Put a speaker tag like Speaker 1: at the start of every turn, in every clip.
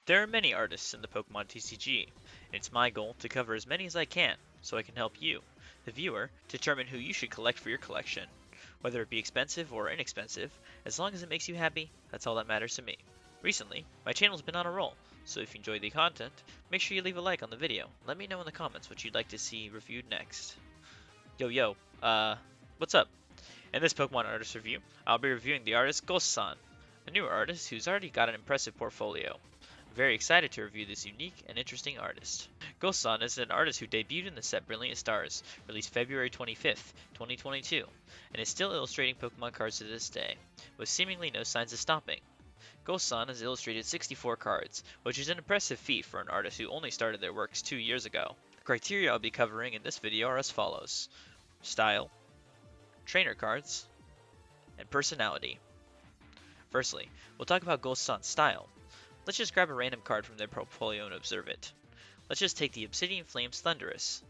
Speaker 1: There are many artists in the Pokemon TCG, and it's my goal to cover as many as I can so I can help you, the viewer, determine who you should collect for your collection. Whether it be expensive or inexpensive, as long as it makes you happy, that's all that matters to me. Recently, my channel's been on a roll, so if you enjoy the content, make sure you leave a like on the video. Let me know in the comments what you'd like to see reviewed next. What's up? In this Pokemon artist review, I'll be reviewing the artist GOSSAN, a newer artist who's already got an impressive portfolio. I'm very excited to review this unique and interesting artist. GOSSAN is an artist who debuted in the set Brilliant Stars, released February 25th, 2022, and is still illustrating Pokemon cards to this day, with seemingly no signs of stopping. GOSSAN has illustrated 64 cards, which is an impressive feat for an artist who only started their works 2 years ago. The criteria I'll be covering in this video are as follows: style, trainer cards, and personality. Firstly, we'll talk about GOSSAN's style. Let's just grab a random card from their portfolio and observe it. Let's just take the Obsidian Flames Thundurus.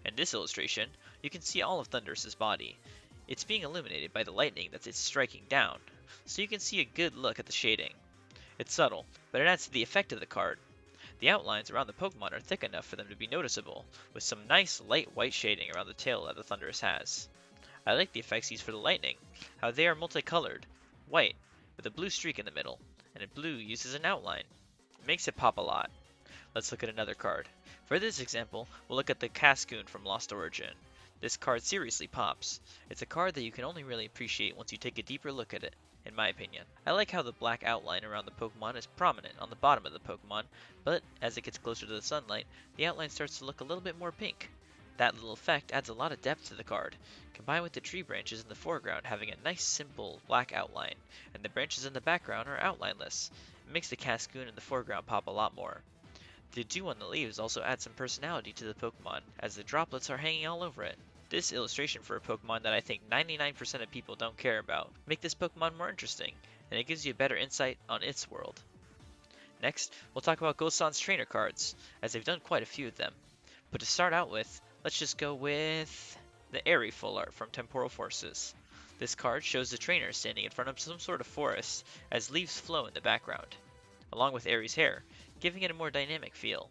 Speaker 1: In this illustration, you can see all of Thundurus' body. It's being illuminated by the lightning that it's striking down, so you can see a good look at the shading. It's subtle, but it adds to the effect of the card. The outlines around the Pokemon are thick enough for them to be noticeable, with some nice light white shading around the tail that the Thundurus has. I like the effects used for the lightning, how they are multicolored, white, with a blue streak in the middle, and a blue used as an outline. It makes it pop a lot. Let's look at another card. For this example, we'll look at the Cascoon from Lost Origin. This card seriously pops. It's a card that you can only really appreciate once you take a deeper look at it, in my opinion. I like how the black outline around the Pokemon is prominent on the bottom of the Pokemon, but as it gets closer to the sunlight, the outline starts to look a little bit more pink. That little effect adds a lot of depth to the card, combined with the tree branches in the foreground having a nice simple black outline, and the branches in the background are outlineless. It makes the Cascoon in the foreground pop a lot more. The dew on the leaves also adds some personality to the Pokemon, as the droplets are hanging all over it. This illustration for a Pokemon that I think 99% of people don't care about make this Pokemon more interesting, and it gives you a better insight on its world. Next, we'll talk about GOSSAN's trainer cards, as they've done quite a few of them. But to start out with, let's just go with the Airy Full Art from Temporal Forces. This card shows the trainer standing in front of some sort of forest as leaves flow in the background, along with Airy's hair, giving it a more dynamic feel.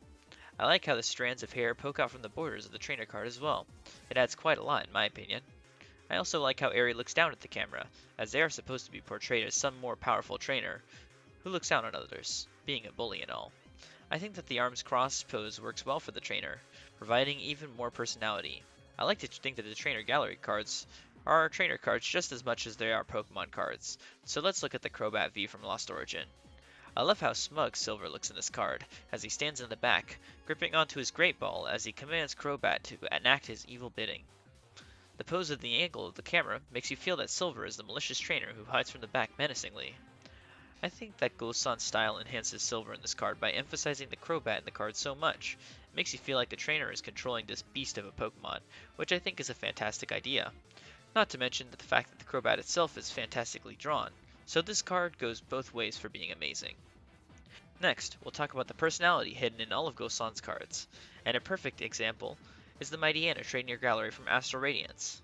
Speaker 1: I like how the strands of hair poke out from the borders of the trainer card as well. It adds quite a lot in my opinion. I also like how Airy looks down at the camera, as they are supposed to be portrayed as some more powerful trainer who looks down on others, being a bully and all. I think that the arms crossed pose works well for the trainer, providing even more personality. I like to think that the trainer gallery cards are trainer cards just as much as they are Pokemon cards, so let's look at the Crobat V from Lost Origin. I love how smug Silver looks in this card, as he stands in the back, gripping onto his Great Ball as he commands Crobat to enact his evil bidding. The pose of the angle of the camera makes you feel that Silver is the malicious trainer who hides from the back menacingly. I think that GOSSAN's style enhances Silver in this card by emphasizing the Crobat in the card so much. It makes you feel like the trainer is controlling this beast of a Pokemon, which I think is a fantastic idea. Not to mention the fact that the Crobat itself is fantastically drawn, so this card goes both ways for being amazing. Next, we'll talk about the personality hidden in all of GOSSAN's cards, and a perfect example is the Mightyena Trainer Gallery from Astral Radiance.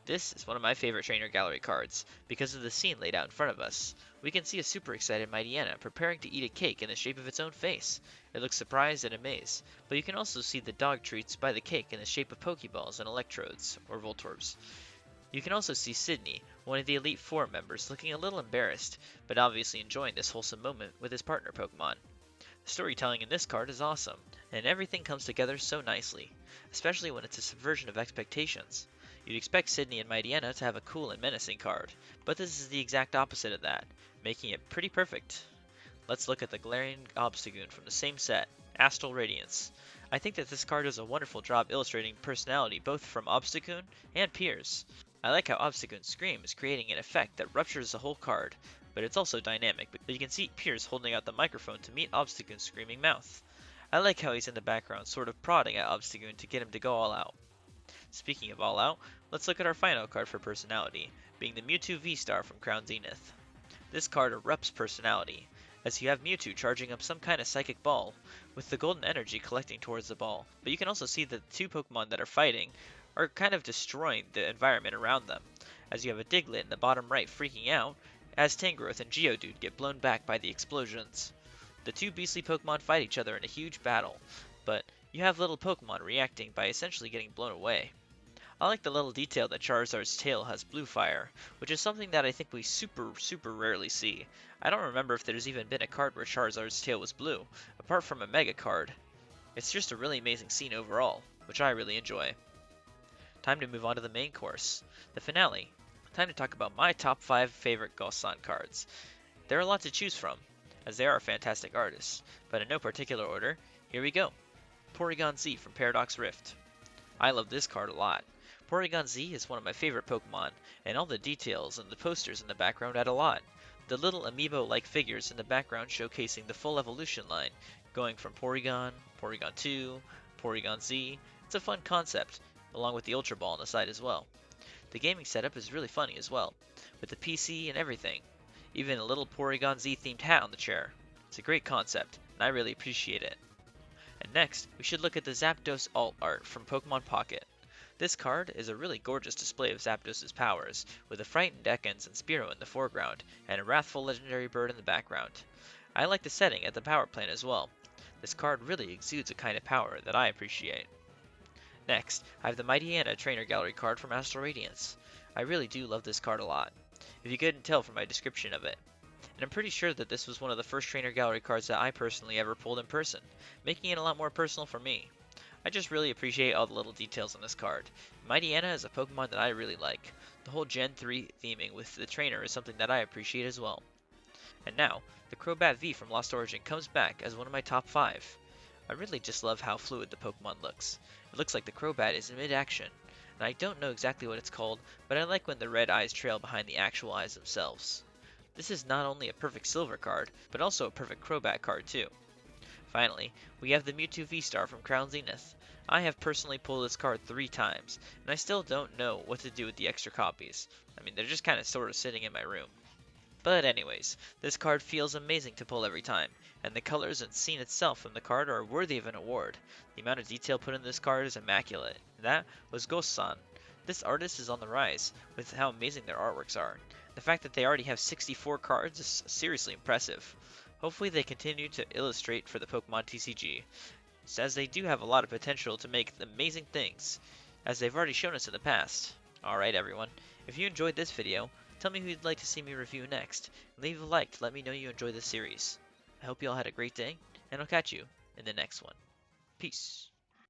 Speaker 1: This is one of my favorite trainer gallery cards, because of the scene laid out in front of us. We can see a super excited Mightyena preparing to eat a cake in the shape of its own face. It looks surprised and amazed, but you can also see the dog treats by the cake in the shape of Pokeballs and Electrodes, or Voltorbs. You can also see Sydney, one of the Elite Four members, looking a little embarrassed, but obviously enjoying this wholesome moment with his partner Pokemon. The storytelling in this card is awesome, and everything comes together so nicely, especially when it's a subversion of expectations. You'd expect Sydney and Mightyena to have a cool and menacing card, but this is the exact opposite of that, making it pretty perfect. Let's look at the Glaring Obstagoon from the same set, Astral Radiance. I think that this card does a wonderful job illustrating personality both from Obstagoon and Piers. I like how Obstagoon's scream is creating an effect that ruptures the whole card, but it's also dynamic, but you can see Piers holding out the microphone to meet Obstagoon's screaming mouth. I like how he's in the background sort of prodding at Obstagoon to get him to go all out. Speaking of all out, let's look at our final card for personality, being the Mewtwo V-Star from Crown Zenith. This card erupts personality, as you have Mewtwo charging up some kind of psychic ball, with the golden energy collecting towards the ball, but you can also see that the two Pokemon that are fighting are kind of destroying the environment around them, as you have a Diglett in the bottom right freaking out, as Tangrowth and Geodude get blown back by the explosions. The two beastly Pokemon fight each other in a huge battle, but you have little Pokemon reacting by essentially getting blown away. I like the little detail that Charizard's tail has blue fire, which is something that I think we super rarely see. I don't remember if there's even been a card where Charizard's tail was blue, apart from a Mega card. It's just a really amazing scene overall, which I really enjoy. Time to move on to the main course, the finale. Time to talk about my top 5 favorite GOSSAN cards. There are a lot to choose from, as they are fantastic artists, but in no particular order, here we go. Porygon Z from Paradox Rift. I love this card a lot. Porygon Z is one of my favorite Pokemon, and all the details and the posters in the background add a lot. The little amiibo-like figures in the background showcasing the full evolution line, going from Porygon, Porygon 2, Porygon Z. It's a fun concept, along with the Ultra Ball on the side as well. The gaming setup is really funny as well, with the PC and everything. Even a little Porygon Z themed hat on the chair. It's a great concept, and I really appreciate it. And next, we should look at the Zapdos alt art from Pokemon Pocket. This card is a really gorgeous display of Zapdos' powers, with a frightened Ekans and Spearow in the foreground, and a wrathful legendary bird in the background. I like the setting at the power plant as well. This card really exudes a kind of power that I appreciate. Next, I have the Mighty Anna Trainer Gallery card from Astral Radiance. I really do love this card a lot, if you couldn't tell from my description of it. And I'm pretty sure that this was one of the first Trainer Gallery cards that I personally ever pulled in person, making it a lot more personal for me. I just really appreciate all the little details on this card. Mighty Anna is a Pokemon that I really like. The whole Gen 3 theming with the trainer is something that I appreciate as well. And now, the Crobat V from Lost Origin comes back as one of my top 5. I really just love how fluid the Pokemon looks. It looks like the Crobat is in mid-action, and I don't know exactly what it's called, but I like when the red eyes trail behind the actual eyes themselves. This is not only a perfect Silver card, but also a perfect Crobat card too. Finally, we have the Mewtwo V-Star from Crown Zenith. I have personally pulled this card 3 times, and I still don't know what to do with the extra copies. I mean, they're just kind of sort of sitting in my room. But anyways, this card feels amazing to pull every time, and the colors and scene itself from the card are worthy of an award. The amount of detail put in this card is immaculate. That was GOSSAN. This artist is on the rise, with how amazing their artworks are. The fact that they already have 64 cards is seriously impressive. Hopefully they continue to illustrate for the Pokemon TCG, as they do have a lot of potential to make amazing things, as they've already shown us in the past. Alright everyone, if you enjoyed this video, tell me who you'd like to see me review next, and leave a like to let me know you enjoyed this series. I hope you all had a great day, and I'll catch you in the next one. Peace.